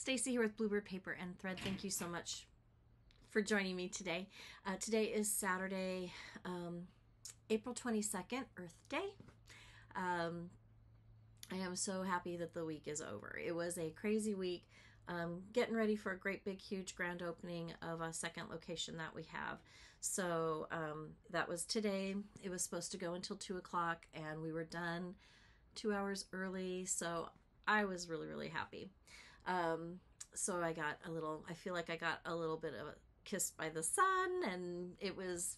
Stacy here with Bluebird Paper and Thread. Thank you so much for joining me today. Today is Saturday, April 22nd, Earth Day. I am so happy that the week is over. It was a crazy week. Getting ready for a great big huge grand opening of a second location that we have. So that was today. It was supposed to go until 2 o'clock and we were done 2 hours early. So I was really happy. So I feel like I got a little bit of a kissed by the sun, and it was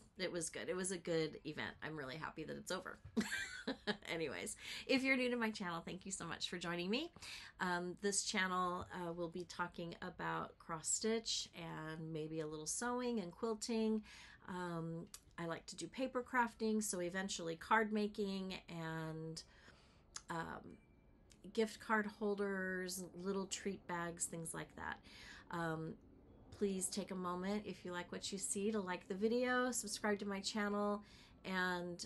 good. It was a good event. I'm really happy that it's over. Anyways, if you're new to my channel, thank you so much for joining me. This channel will be talking about cross stitch and maybe a little sewing and quilting. I like to do paper crafting, so eventually card making and gift card holders, little treat bags, things like that. Please take a moment, if you like what you see, to like the video, subscribe to my channel, and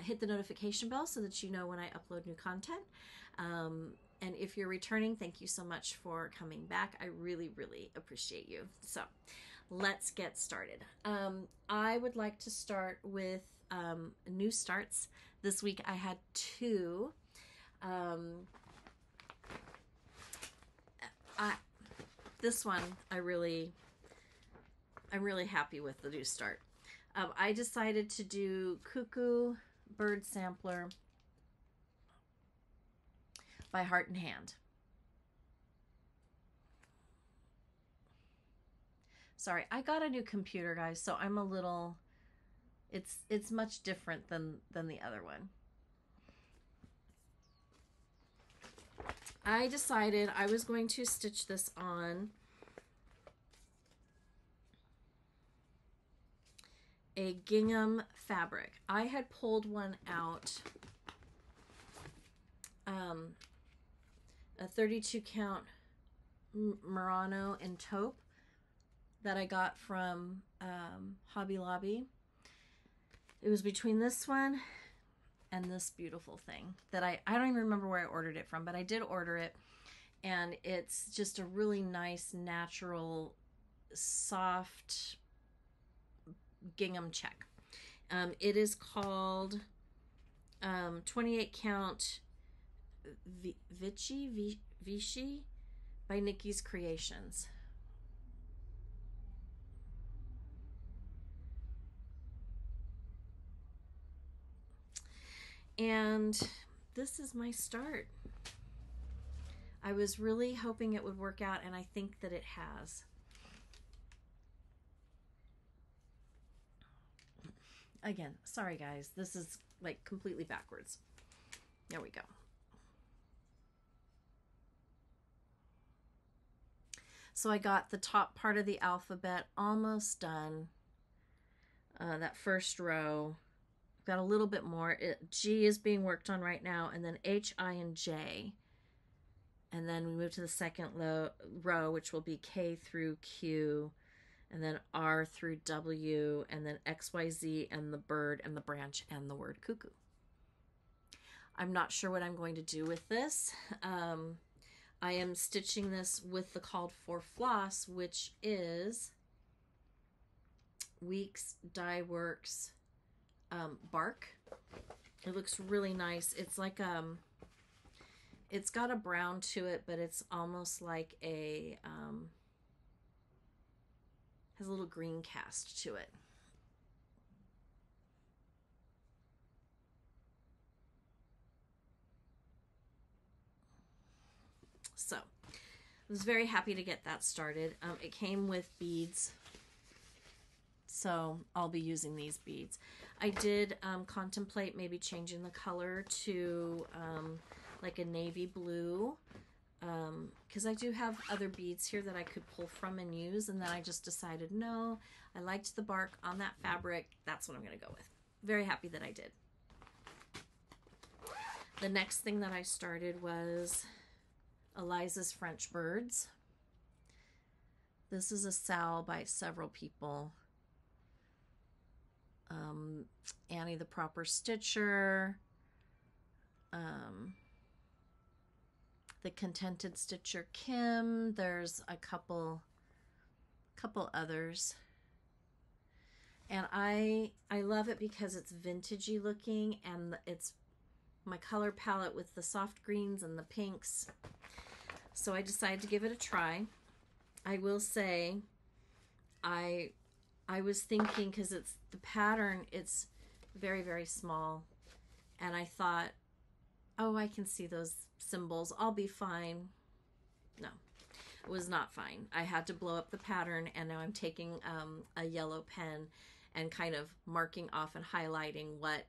hit the notification bell so that you know when I upload new content. And if you're returning, thank you so much for coming back. I really appreciate you. So let's get started. I would like to start with new starts. This week I had two. This one, I'm really happy with the new start. I decided to do Cuckoo Bird Sampler by Heart and Hand. Sorry, I got a new computer, guys, so I'm a little, it's much different than the other one. I decided I was going to stitch this on a gingham fabric. I had pulled one out, a 32 count Murano and taupe that I got from Hobby Lobby. It was between this one and this beautiful thing that I don't even remember where I ordered it from, but I did order it, and it's just a really nice, natural, soft gingham check. It is called 28 count Vichy by Nikyscreations. And this is my start. I was really hoping it would work out, and I think that it has. Again, sorry guys, this is like completely backwards. There we go. So I got the top part of the alphabet almost done. That first row. Got a little bit more. G is being worked on right now, and then H, I, and J. And then we move to the second row, which will be K through Q, and then R through W, and then X, Y, Z, and the bird, and the branch, and the word cuckoo. I'm not sure what I'm going to do with this. I am stitching this with the called for floss, which is Weeks Dye Works bark. It looks really nice. It's like it's got a brown to it, but it's almost like a has a little green cast to it. So I was very happy to get that started. It came with beads, so I'll be using these beads. I did contemplate maybe changing the color to like a navy blue, because I do have other beads here that I could pull from and use, and then I just decided no, I liked the bark on that fabric. That's what I'm going to go with. Very happy that I did. The next thing that I started was Eliza's French Birds. This is a sal by several people. Annie the Proper Stitcher, the Contented Stitcher Kim. There's a couple others. And I love it because it's vintagey looking, and it's my color palette with the soft greens and the pinks. So I decided to give it a try. I will say I was thinking, because it's the pattern, it's very, very small, and I thought, oh, I can see those symbols, I'll be fine. No, it was not fine. I had to blow up the pattern, and now I'm taking a yellow pen and kind of marking off and highlighting what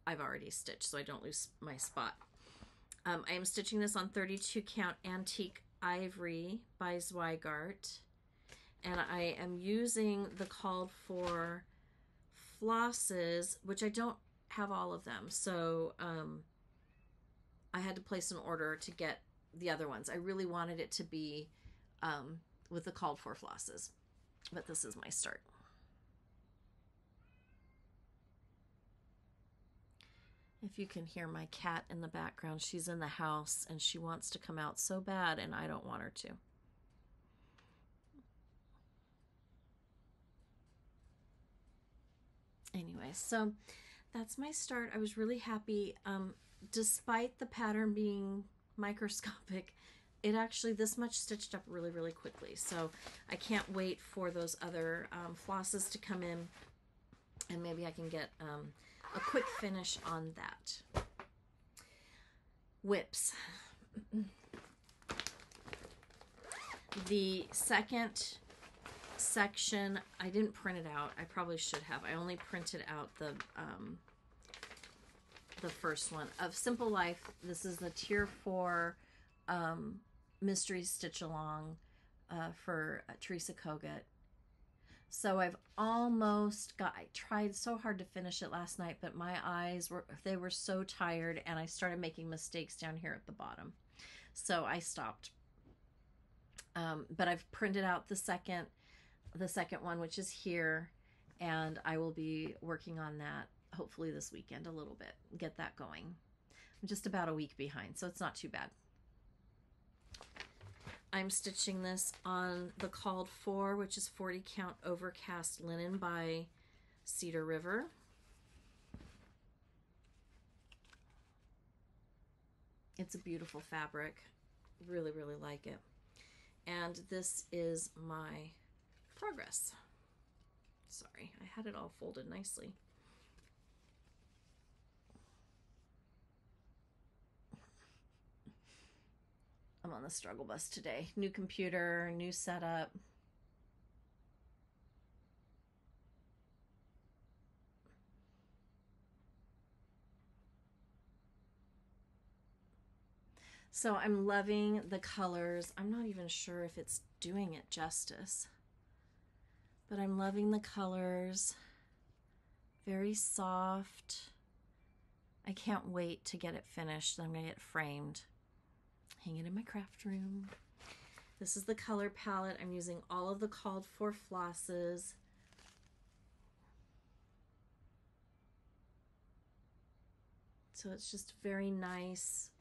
I've already stitched so I don't lose my spot. I am stitching this on 32 count Antique Ivory by Zweigart, and I am using the called for flosses, which I don't have all of them, so I had to place an order to get the other ones. I really wanted it to be with the called for flosses, but this is my start. If you can hear my cat in the background, she's in the house and she wants to come out so bad, and I don't want her to. Anyway, so that's my start. I was really happy. Despite the pattern being microscopic, it actually, this much stitched up really, really quickly. So I can't wait for those other flosses to come in, and maybe I can get a quick finish on that. WIPS. The second section, I didn't print it out. I probably should have. I only printed out the first one of Simple Life. This is the Tier 4 Mystery Stitch Along for Teresa Kogut. So I've almost got, I tried so hard to finish it last night, but my eyes were so tired, and I started making mistakes down here at the bottom. So I stopped. But I've printed out the second one, which is here, and I will be working on that hopefully this weekend a little bit, get that going. I'm just about a week behind, so it's not too bad. I'm stitching this on the called for, which is 40 count Overcast linen by Cedar River. It's a beautiful fabric. Really, really like it. And this is my progress. Sorry, I had it all folded nicely. I'm on the struggle bus today. New computer, new setup. So I'm loving the colors. I'm not even sure if it's doing it justice, but I'm loving the colors. Very soft. I can't wait to get it finished. I'm gonna get it framed. Hang it in my craft room. This is the color palette. I'm using all of the called for flosses. So it's just very nice.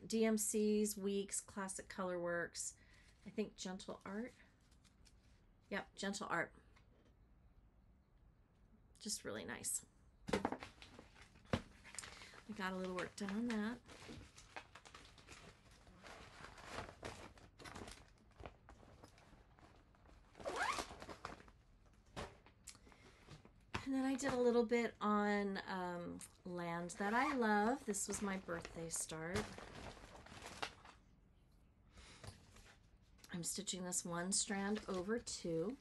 DMC's, Weeks, Classic Colorworks. I think Gentle Art. Yep, Gentle Art. Just really nice. I got a little work done on that. And then I did a little bit on Land That I Love. This was my birthday start. I'm stitching this one strand over two.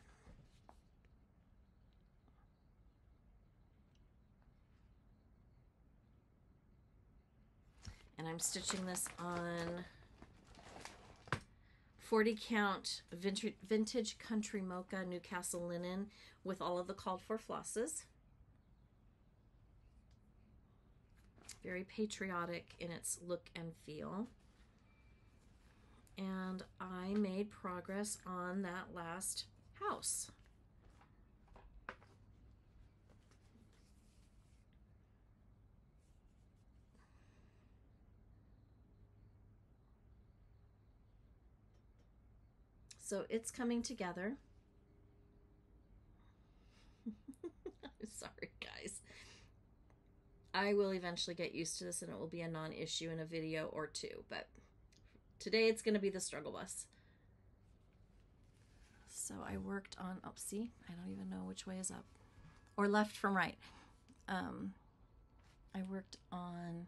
And I'm stitching this on 40 count vintage country mocha Newcastle linen with all of the called for flosses. Very patriotic in its look and feel. And I made progress on that last house. So it's coming together. Sorry, guys. I will eventually get used to this and it will be a non-issue in a video or two, but today it's going to be the struggle bus. So I worked on, oh, see, I don't even know which way is up or left from right. I worked on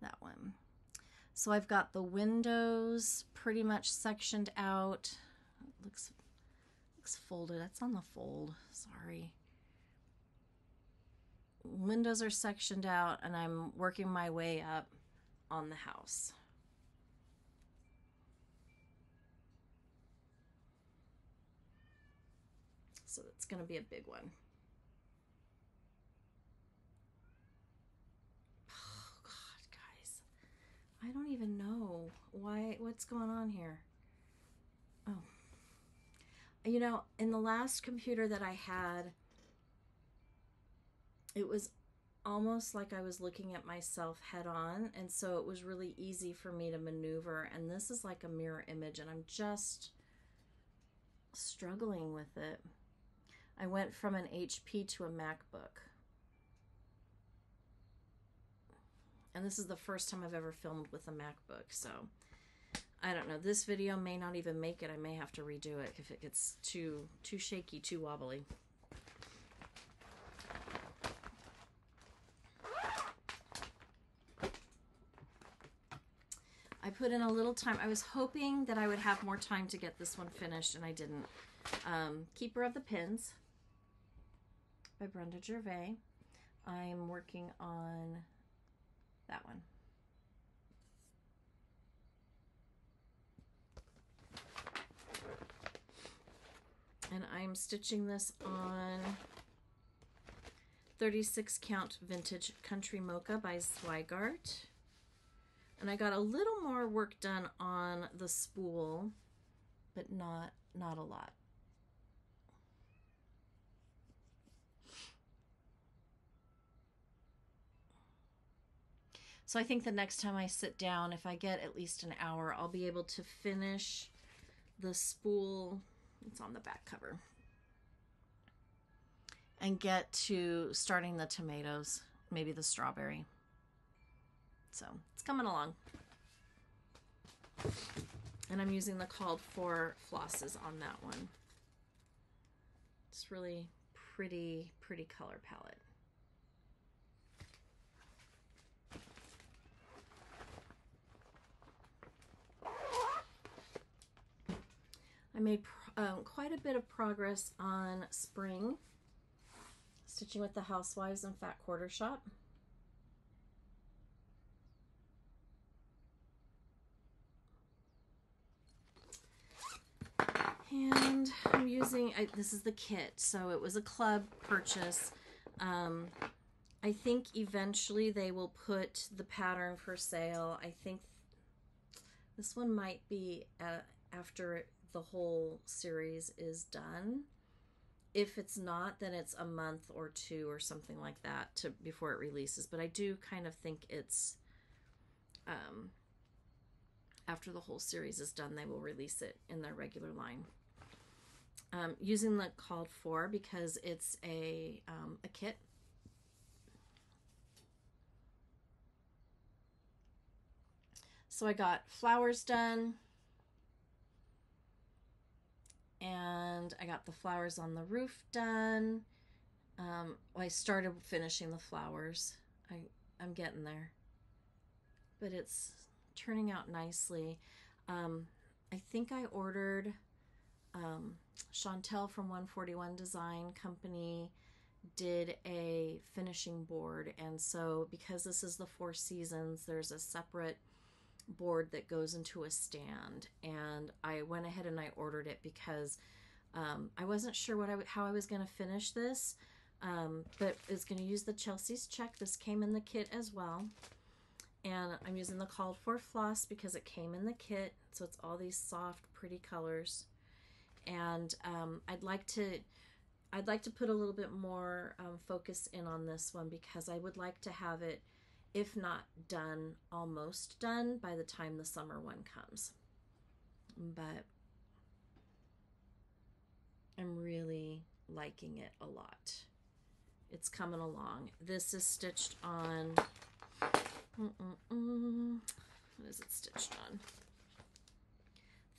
that one. So I've got the windows pretty much sectioned out. It looks folded. That's on the fold. Sorry. Windows are sectioned out and I'm working my way up on the house. So it's going to be a big one. Oh God, guys. I don't even know what's going on here. Oh. You know, in the last computer that I had, it was almost like I was looking at myself head on, and so it was really easy for me to maneuver, and this is like a mirror image and I'm just struggling with it. I went from an HP to a MacBook. And this is the first time I've ever filmed with a MacBook, so I don't know. This video may not even make it. I may have to redo it if it gets too shaky, too wobbly. I put in a little time. I was hoping that I would have more time to get this one finished, and I didn't. Keeper of the Pins by Brenda Gervais. I'm working on that one. And I'm stitching this on 36 count vintage country mocha by Zweigart. And I got a little more work done on the spool, but not a lot. So I think the next time I sit down, if I get at least an hour, I'll be able to finish the spool. It's on the back cover. And get to starting the tomatoes, maybe the strawberry. So it's coming along. And I'm using the called for flosses on that one. It's really pretty color palette. I made quite a bit of progress on spring, stitching with the Housewives and Fat Quarter Shop. And I'm using, this is the kit, so it was a club purchase. I think eventually they will put the pattern for sale. I think this one might be after the whole series is done. If it's not, then it's a month or two or something like that before it releases. But I do kind of think it's after the whole series is done, they will release it in their regular line. Using the called for because it's a kit. So I got flowers done, and I got the flowers on the roof done. I started finishing the flowers. I'm getting there, but it's turning out nicely. I think I ordered Chantel from 141 Design Company did a finishing board, and so because this is the Four Seasons, there's a separate board that goes into a stand, and I went ahead and I ordered it because I wasn't sure how I was going to finish this, but it's going to use the Chelsea's check. This came in the kit as well, and I'm using the called for floss because it came in the kit, so it's all these soft pretty colors. And I'd like to put a little bit more focus in on this one because I would like to have it if not done, almost done by the time the summer one comes. But I'm really liking it a lot. It's coming along. This is stitched on, what is it stitched on?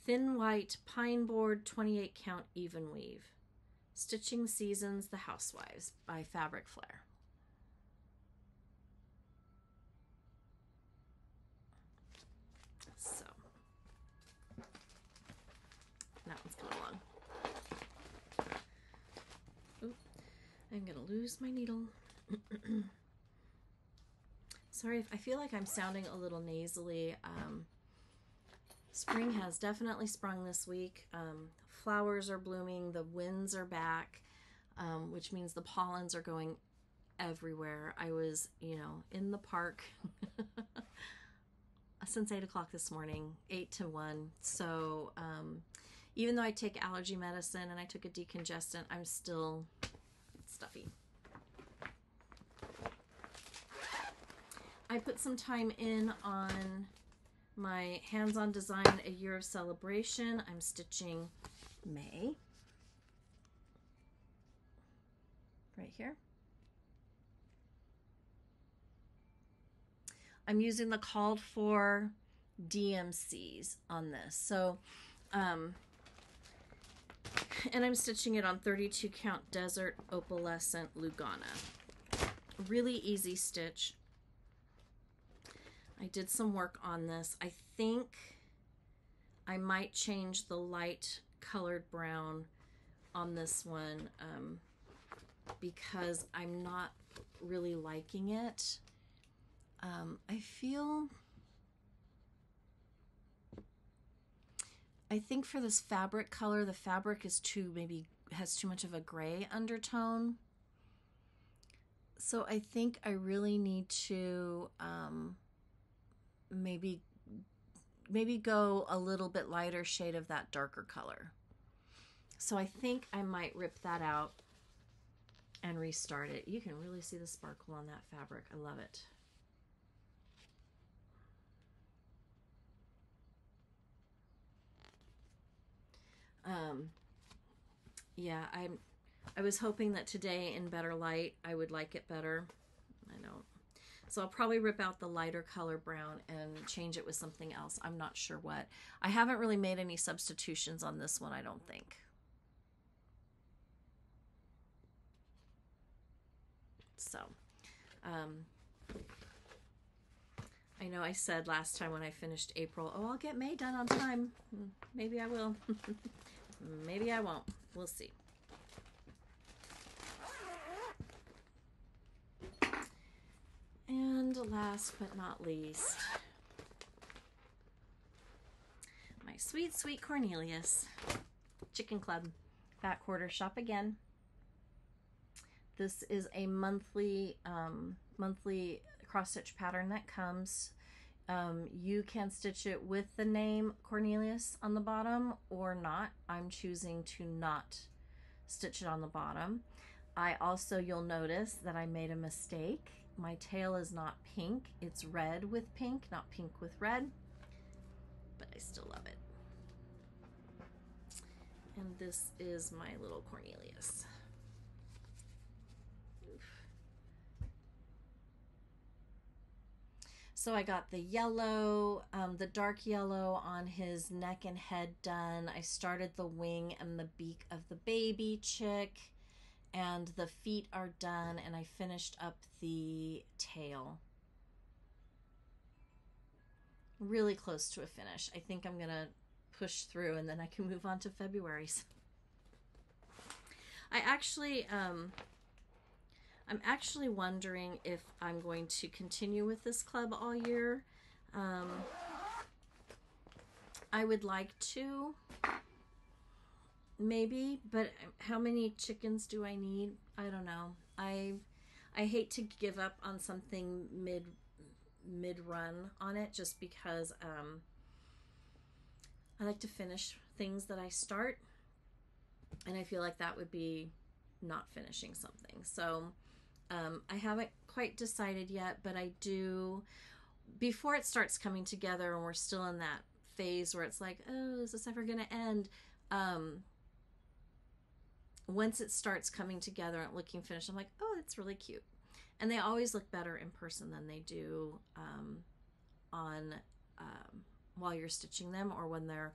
Thin white pine board 28 count Evenweave. Stitching Seasons, The Housewives by Fabric Flair. So that one's coming along. Oop, I'm gonna lose my needle. Sorry if I feel like I'm sounding a little nasally. Spring has definitely sprung this week. Flowers are blooming, the winds are back, which means the pollens are going everywhere. I was, in the park since 8 o'clock this morning, 8 to 1. So even though I take allergy medicine and I took a decongestant, I'm still stuffy. I put some time in on my hands-on design, A Year of Celebration. I'm stitching May right here. I'm using the called for DMCs on this. So, and I'm stitching it on 32 count Desert Opalescent Lugana. Really easy stitch. I did some work on this. I think I might change the light colored brown on this one because I'm not really liking it. I think for this fabric color, the fabric is has too much of a gray undertone. So I think I really need to maybe go a little bit lighter shade of that darker color. So I think I might rip that out and restart it. You can really see the sparkle on that fabric. I love it. Yeah, I was hoping that today in better light I would like it better. I don't. So I'll probably rip out the lighter color brown and change it with something else. I'm not sure what. I haven't really made any substitutions on this one, I don't think. So, I know I said last time when I finished April, oh, I'll get May done on time. Maybe I will. Maybe I won't. We'll see. And last but not least, my sweet, sweet Cornelius. Chicken Club, Back Quarter Shop Again. This is a monthly cross-stitch pattern that comes. You can stitch it with the name Cornelius on the bottom or not. I'm choosing to not stitch it on the bottom. You'll notice that I made a mistake. My tail is not pink, it's red with pink, not pink with red, but I still love it. And this is my little Cornelius. So I got the yellow, the dark yellow on his neck and head done. I started the wing and the beak of the baby chick, and the feet are done, and I finished up the tail. Really close to a finish. I think I'm gonna push through and then I can move on to February's. I'm actually wondering if I'm going to continue with this club all year. I would like to, maybe, but how many chickens do I need? I don't know. I hate to give up on something mid-run on it just because I like to finish things that I start, and I feel like that would be not finishing something. So I haven't quite decided yet, but I do, before it starts coming together and we're still in that phase where it's like, oh, is this ever going to end? Once it starts coming together and looking finished, I'm like, oh, it's really cute. And they always look better in person than they do on while you're stitching them, or when they're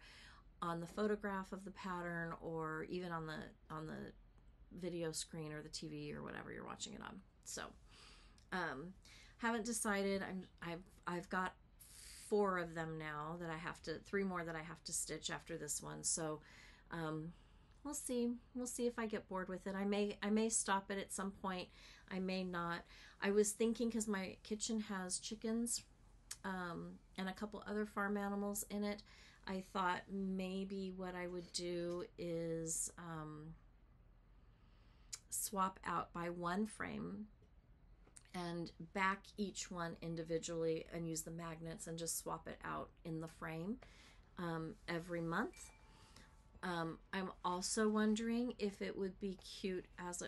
on the photograph of the pattern, or even on the video screen or the TV or whatever you're watching it on. So haven't decided. I've got 4 of them now that I have to, 3 more that I have to stitch after this one. So we'll see if I get bored with it. I may stop it at some point. I may not. I was thinking, because my kitchen has chickens and a couple other farm animals in it, I thought maybe what I would do is swap out by 1 frame and back each one individually and use the magnets and just swap it out in the frame every month. I'm also wondering if it would be cute as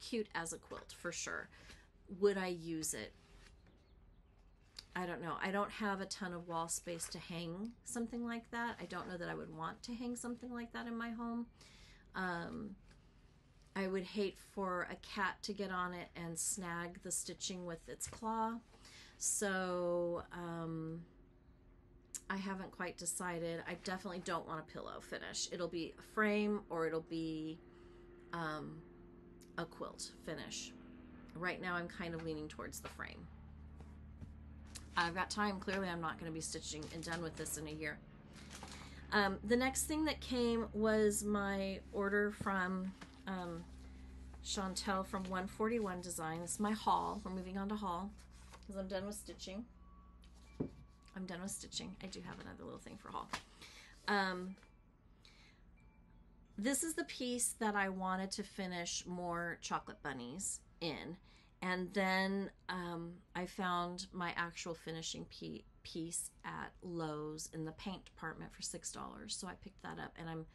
cute as a quilt for sure. Would I use it? I don't know. I don't have a ton of wall space to hang something like that. I don't know that I would want to hang something like that in my home. I would hate for a cat to get on it and snag the stitching with its claw. So I haven't quite decided. I definitely don't want a pillow finish. It'll be a frame, or it'll be a quilt finish. Right now I'm kind of leaning towards the frame. I've got time. Clearly I'm not going to be stitching and done with this in a year. The next thing that came was my order from Chantel from 141 Design. This is my haul. We're moving on to haul because I'm done with stitching. I do have another little thing for haul. This is the piece that I wanted to finish more chocolate bunnies in. And then I found my actual finishing piece at Lowe's in the paint department for $6. So I picked that up, and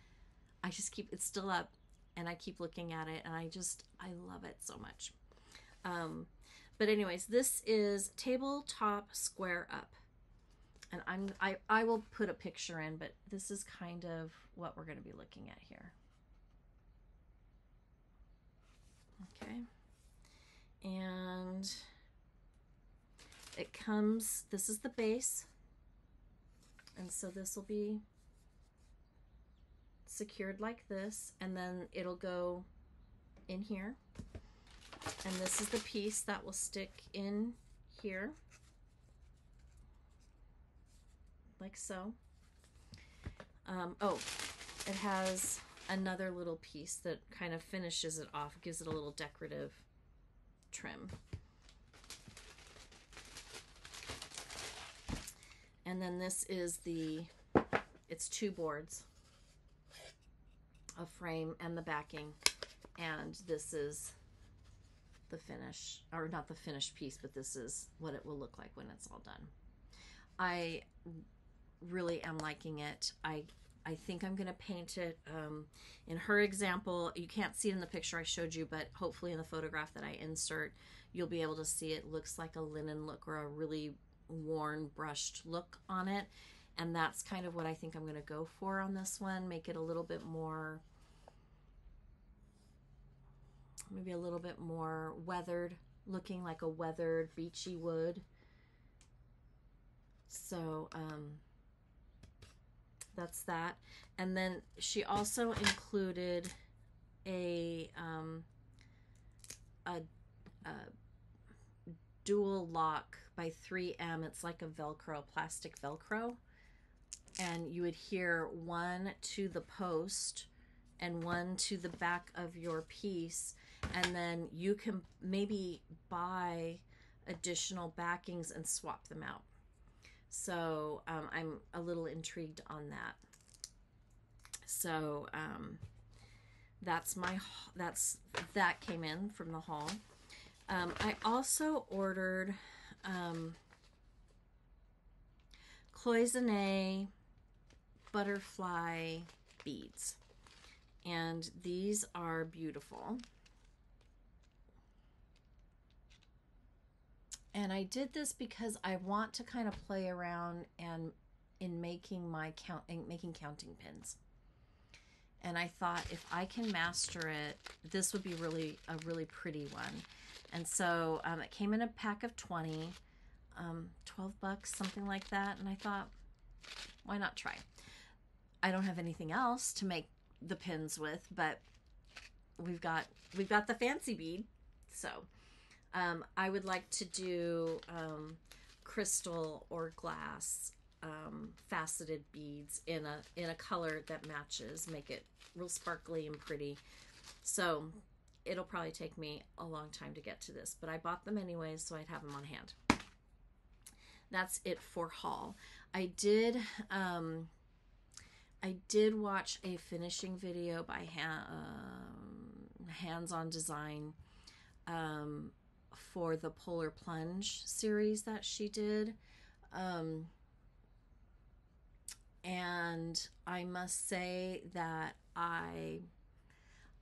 it's still up, and I keep looking at it, and I love it so much. But anyways, this is Tabletop Square Up. And I will put a picture in, but this is kind of what we're going to be looking at here. Okay. And it comes, this is the base. And so this will be secured like this, and then it'll go in here. And this is the piece that will stick in here. Like so. Oh, it has another little piece that kind of finishes it off, gives it a little decorative trim. And then this is it's 2 boards, a frame and the backing, and this is the finish, or not the finished piece, but this is what it will look like when it's all done. I really am liking it. I think I'm going to paint it. In her example, you can't see it in the picture I showed you, but hopefully in the photograph that I insert, you'll be able to see it looks like a linen look, or a really worn, brushed look on it. And that's kind of what I think I'm going to go for on this one. Make it a little bit more, maybe a little bit more weathered, looking like a weathered beachy wood. So that's that. And then she also included a dual lock by 3M. It's like a Velcro, plastic Velcro. And you adhere one to the post and one to the back of your piece. And then you can maybe buy additional backings and swap them out. So I'm a little intrigued on that. So that came in from the haul. I also ordered cloisonne butterfly beads, and these are beautiful. And I did this because I want to kind of play around and in making making counting pins. And I thought if I can master it, this would be a really pretty one. And so it came in a pack of 20, 12 bucks, something like that. And I thought, why not try? I don't have anything else to make the pins with, but we've got the fancy bead. So I would like to do crystal or glass faceted beads in a color that matches, make it real sparkly and pretty. So it'll probably take me a long time to get to this, but I bought them anyways, so I'd have them on hand. That's it for haul. I did watch a finishing video by Hands On Design for the Polar Plunge series that she did. And I must say that I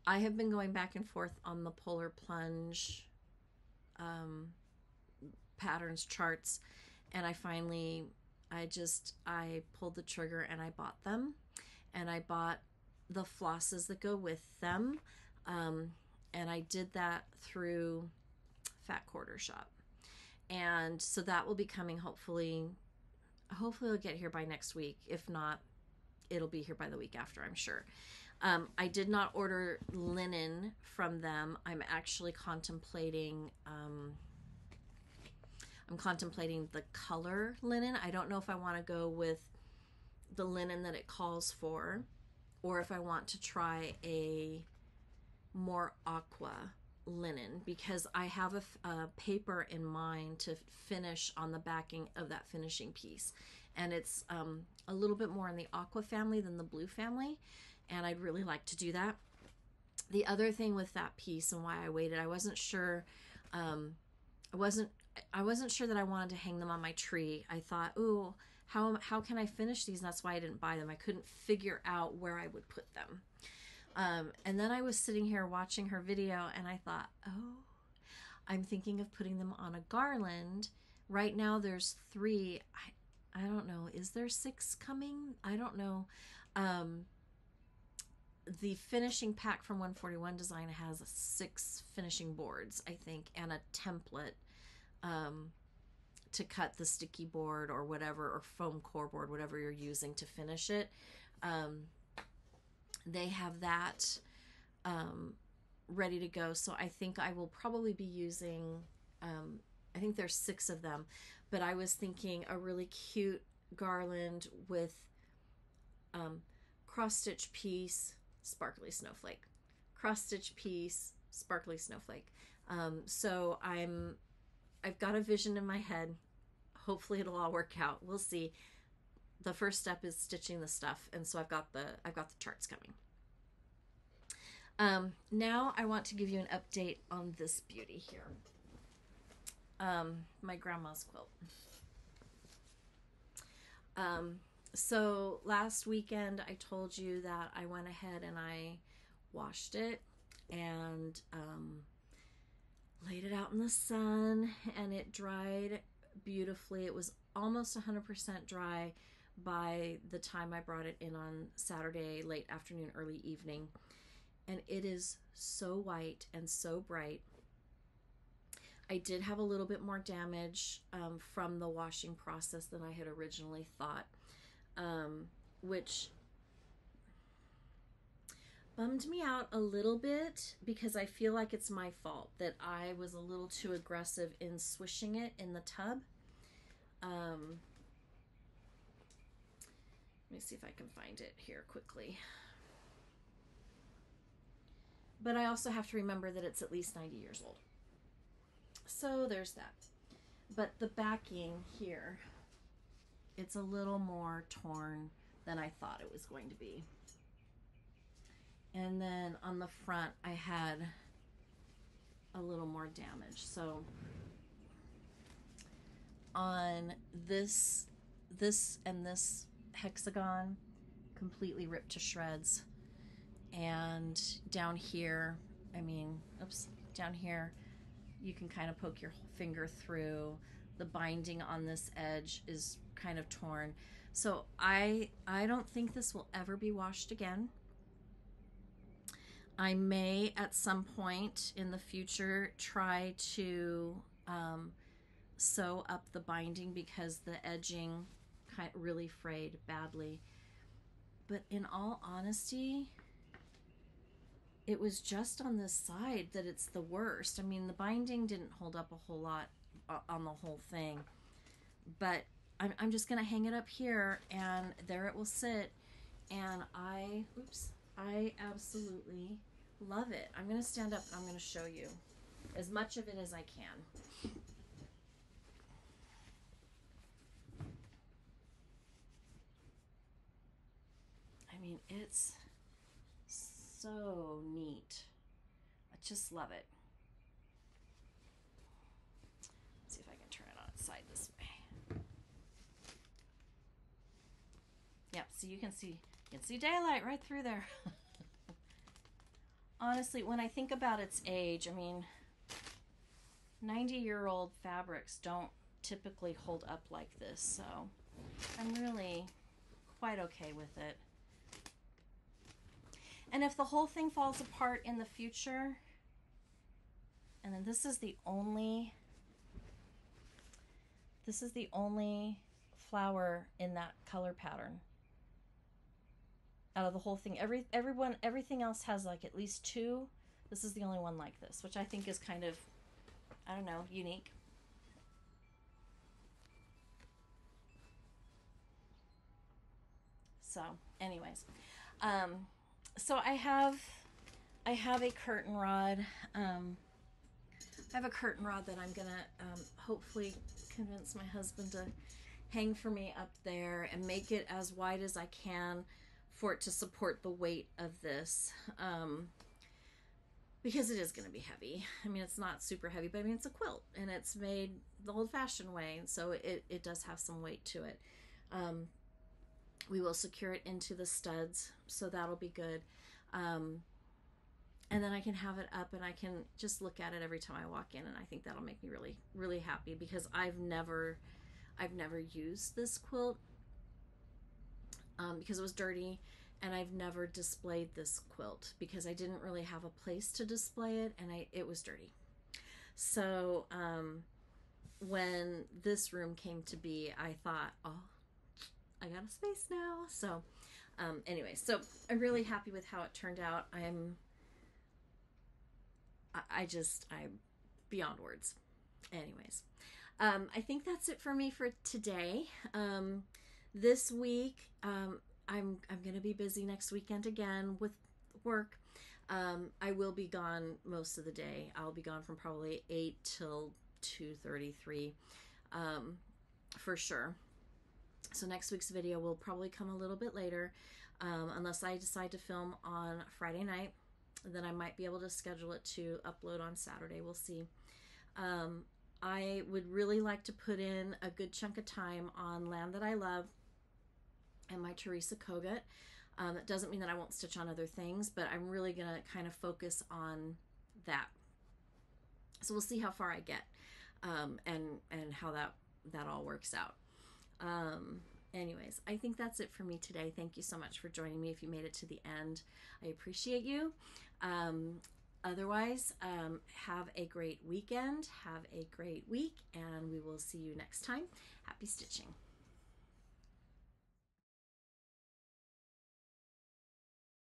have been going back and forth on the Polar Plunge patterns charts, and I pulled the trigger and I bought them, and I bought the flosses that go with them, and I did that through Fat Quarter Shop, and so that will be coming hopefully it'll get here by next week. If not, it'll be here by the week after, I'm sure. I did not order linen from them. I'm actually contemplating the color linen. I don't know if I want to go with the linen that it calls for, or if I want to try a more aqua linen, because I have a paper in mind to finish on the backing of that finishing piece, and it's a little bit more in the aqua family than the blue family, and I'd really like to do that. The other thing with that piece and why I waited, I wasn't sure that I wanted to hang them on my tree. I thought, ooh, how can I finish these? And that's why I didn't buy them. I couldn't figure out where I would put them. And then I was sitting here watching her video, and I thought, oh, I'm thinking of putting them on a garland. Right now there's 3. I don't know. Is there 6 coming? I don't know. The finishing pack from 141 Design has 6 finishing boards, I think, and a template to cut the sticky board or whatever, or foam core board, whatever you're using to finish it. They have that ready to go, so I think I will probably be using, I think there's 6 of them, but I was thinking a really cute garland with cross-stitch piece, sparkly snowflake, cross-stitch piece, sparkly snowflake. So I've got a vision in my head. Hopefully it'll all work out. We'll see. The first step is stitching the stuff, and so I've got the charts coming. Now I want to give you an update on this beauty here. My grandma's quilt. So last weekend I told you that I went ahead and I washed it and laid it out in the sun, and it dried beautifully. It was almost 100% dry by the time I brought it in on Saturday, late afternoon, early evening. And it is so white and so bright. I did have a little bit more damage from the washing process than I had originally thought, which bummed me out a little bit, because I feel like it's my fault that I was a little too aggressive in swishing it in the tub. Let me see if I can find it here quickly. But I also have to remember that it's at least 90 years old. So there's that. But the backing here, it's a little more torn than I thought it was going to be. And then on the front, I had a little more damage. So on this and this hexagon, completely ripped to shreds. And down here, down here, you can kind of poke your finger through. The binding on this edge is kind of torn. So I don't think this will ever be washed again. I may at some point in the future try to sew up the binding because the edging really frayed badly. But in all honesty, it was just on this side that it's the worst. I mean, the binding didn't hold up a whole lot on the whole thing, but I'm just gonna hang it up here and there it will sit, and I absolutely love it. I'm gonna stand up and I'm gonna show you as much of it as I can. I mean, it's so neat. I just love it. Let's see if I can turn it on its side this way. Yep, so you can see daylight right through there. Honestly, when I think about its age, I mean, 90-year-old fabrics don't typically hold up like this, so I'm really quite okay with it. And if the whole thing falls apart in the future, and then this is the only flower in that color pattern out of the whole thing. Everything else has like at least two. This is the only one like this, which I think is kind of, I don't know, unique. So anyways, so I have a curtain rod. I have a curtain rod that I'm gonna hopefully convince my husband to hang for me up there and make it as wide as I can for it to support the weight of this, because it is going to be heavy. I mean, it's not super heavy, but I mean, it's a quilt and it's made the old-fashioned way, and so it does have some weight to it. We will secure it into the studs, so that'll be good. And then I can have it up and I can just look at it every time I walk in, and I think that'll make me really, really happy, because I've never used this quilt because it was dirty, and I've never displayed this quilt because I didn't really have a place to display it, and it was dirty. So when this room came to be, I thought, oh, I got a space now. So anyway, so I'm really happy with how it turned out. I'm beyond words. Anyways, I think that's it for me for today. This week, I'm going to be busy next weekend again with work. I will be gone most of the day. I'll be gone from probably 8 till 2:33, for sure. So next week's video will probably come a little bit later, unless I decide to film on Friday night. Then I might be able to schedule it to upload on Saturday. We'll see. I would really like to put in a good chunk of time on Land That I Love and my Teresa Kogut. That doesn't mean that I won't stitch on other things, but I'm really going to kind of focus on that. So we'll see how far I get, and how that all works out. Anyways, I think that's it for me today. Thank you so much for joining me. If you made it to the end, I appreciate you. Otherwise, have a great weekend, have a great week, and we will see you next time. Happy stitching.